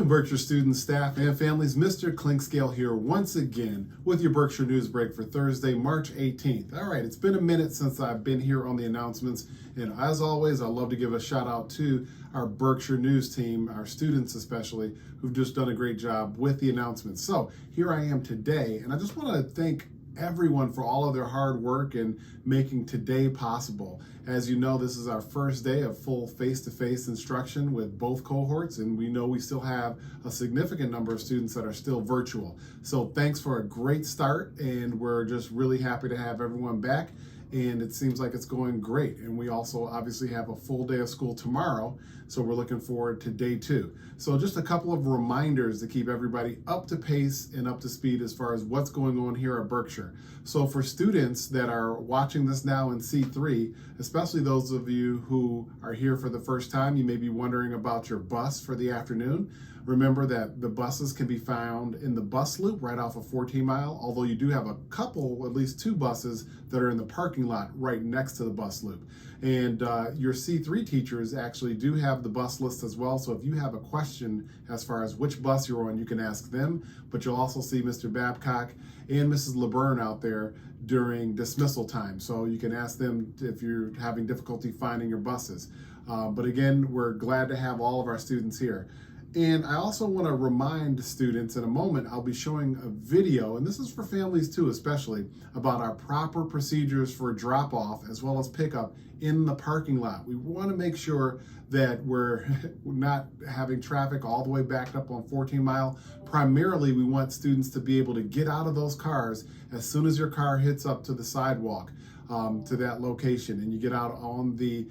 morning, Berkshire students, staff, and families. Mr. Clinkscale here once again with your Berkshire News Break for Thursday, March 18th. All right, it's been a minute since I've been here on the announcements, and as always, I'd love to give a shout out to our Berkshire News team, our students especially, who've just done a great job with the announcements. So here I am today, and I just want to thank everyone for all of their hard work and making today possible. As you know, this is our first day of full face-to-face instruction with both cohorts, and we know we still have a significant number of students that are still virtual. So thanks for a great start, and we're just really happy to have everyone back, and it seems like it's going great. And we also obviously have a full day of school tomorrow, so we're looking forward to day 2. So just a couple of reminders to keep everybody up to pace and up to speed as far as what's going on here at Berkshire. So for students that are watching this now in C3, especially those of you who are here for the first time, you may be wondering about your bus for the afternoon. Remember that the buses can be found in the bus loop right off of 14 Mile, although you do have a couple, at least 2 buses that are in the parking lot right next to the bus loop. And your C3 teachers actually do have the bus list as well, so if you have a question as far as which bus you're on, you can ask them, but you'll also see Mr. Babcock and Mrs. LeBurn out there during dismissal time, so you can ask them if you're having difficulty finding your buses. But again, we're glad to have all of our students here. And I also want to remind students in a moment, I'll be showing a video, and this is for families too especially, about our proper procedures for drop-off as well as pickup in the parking lot. We want to make sure that we're not having traffic all the way backed up on 14 Mile. Primarily, we want students to be able to get out of those cars as soon as your car hits up to the sidewalk, to that location, and you get out on the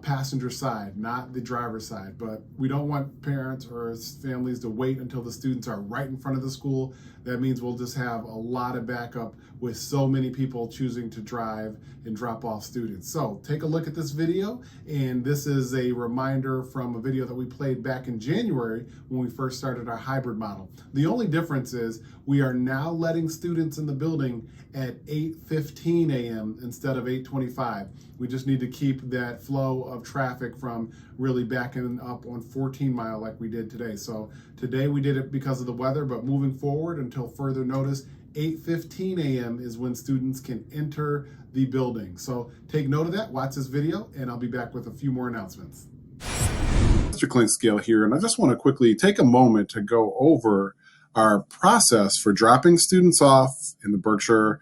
passenger side, not the driver's side. But we don't want parents or families to wait until the students are right in front of the school. That means we'll just have a lot of backup with so many people choosing to drive and drop off students. So take a look at this video, and this is a reminder from a video that we played back in January when we first started our hybrid model. The only difference is we are now letting students in the building at 8:15 a.m. instead of 8:25. We just need to keep that flow of traffic from really backing up on 14 Mile like we did today. So today we did it because of the weather, but moving forward until further notice, 8:15 a.m. is when students can enter the building. So take note of that, watch this video, and I'll be back with a few more announcements. Mr. Clinkscale here, and I just want to quickly take a moment to go over our process for dropping students off in the Berkshire,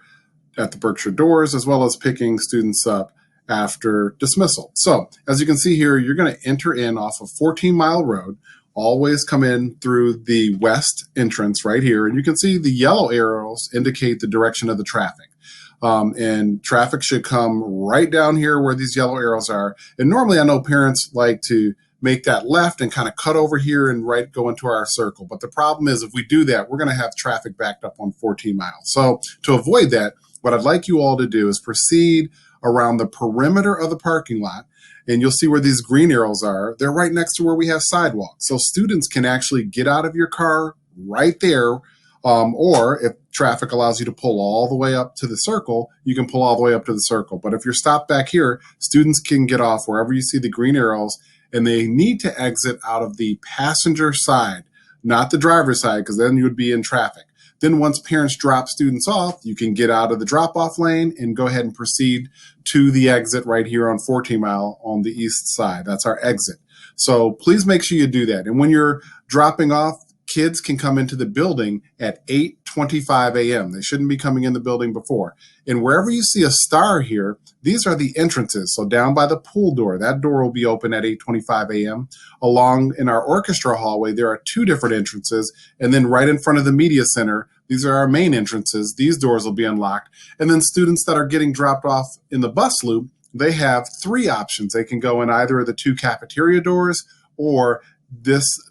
at the Berkshire doors, as well as picking students up after dismissal. So as you can see here, you're going to enter in off of 14 Mile Road, always come in through the west entrance right here, and you can see the yellow arrows indicate the direction of the traffic. And traffic should come right down here where these yellow arrows are. And normally I know parents like to make that left and kind of cut over here and go into our circle. But the problem is if we do that, we're going to have traffic backed up on 14 Mile. So to avoid that, what I'd like you all to do is proceed around the perimeter of the parking lot, and you'll see where these green arrows are. They're right next to where we have sidewalks. So students can actually get out of your car right there, or if traffic allows you to pull all the way up to the circle, you can pull all the way up to the circle. But if you're stopped back here, students can get off wherever you see the green arrows, and they need to exit out of the passenger side, not the driver's side, because then you would be in traffic. Then once parents drop students off, you can get out of the drop-off lane and go ahead and proceed to the exit right here on 14 Mile on the east side. That's our exit. So please make sure you do that. And when you're dropping off, kids can come into the building at 8:25 a.m. They shouldn't be coming in the building before. And wherever you see a star here, these are the entrances. So down by the pool door, that door will be open at 8:25 a.m. Along in our orchestra hallway, there are 2 different entrances. And then right in front of the media center, these are our main entrances. These doors will be unlocked. And then students that are getting dropped off in the bus loop, they have 3 options. They can go in either of the 2 cafeteria doors or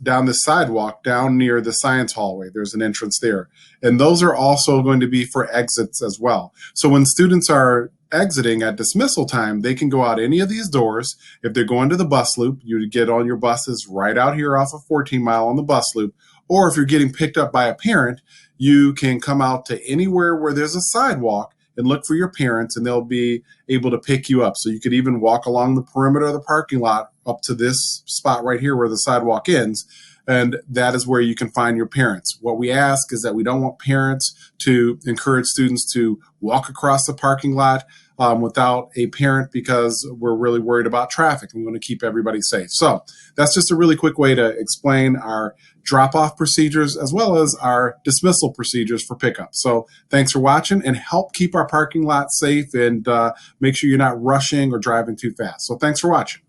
down the sidewalk down near the science hallway. There's an entrance there. And those are also going to be for exits as well. So when students are exiting at dismissal time, they can go out any of these doors. If they're going to the bus loop, you would get on your buses right out here off of 14 Mile on the bus loop. Or if you're getting picked up by a parent, you can come out to anywhere where there's a sidewalk and look for your parents, and they'll be able to pick you up. So you could even walk along the perimeter of the parking lot up to this spot right here where the sidewalk ends, and that is where you can find your parents. What we ask is that we don't want parents to encourage students to walk across the parking lot without a parent, because we're really worried about traffic and we want to keep everybody safe. So that's just a really quick way to explain our drop-off procedures as well as our dismissal procedures for pickup. So thanks for watching, and help keep our parking lot safe, and make sure you're not rushing or driving too fast. So thanks for watching.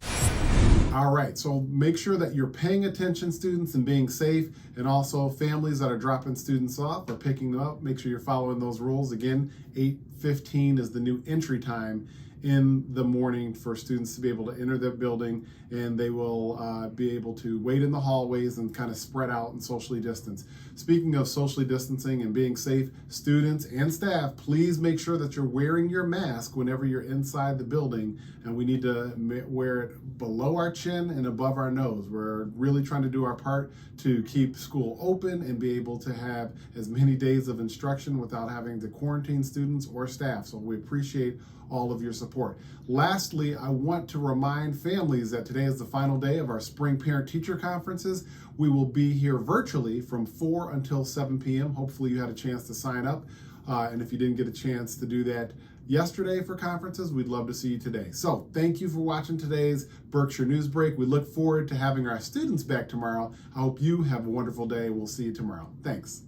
All right, so make sure that you're paying attention, students, and being safe, and also families that are dropping students off or picking them up, make sure you're following those rules. Again, 8:15 is the new entry time in the morning for students to be able to enter the building, and they will be able to wait in the hallways and kind of spread out and socially distance. Speaking of socially distancing and being safe, students and staff, please make sure that you're wearing your mask whenever you're inside the building, and we need to wear it below our chin and above our nose. We're really trying to do our part to keep school open and be able to have as many days of instruction without having to quarantine students or staff. So we appreciate all of your support. Lastly, I want to remind families that today is the final day of our spring parent-teacher conferences. We will be here virtually from 4 until 7 p.m. Hopefully you had a chance to sign up. And if you didn't get a chance to do that yesterday for conferences, we'd love to see you today. So thank you for watching today's Berkshire News Break. We look forward to having our students back tomorrow. I hope you have a wonderful day. We'll see you tomorrow. Thanks.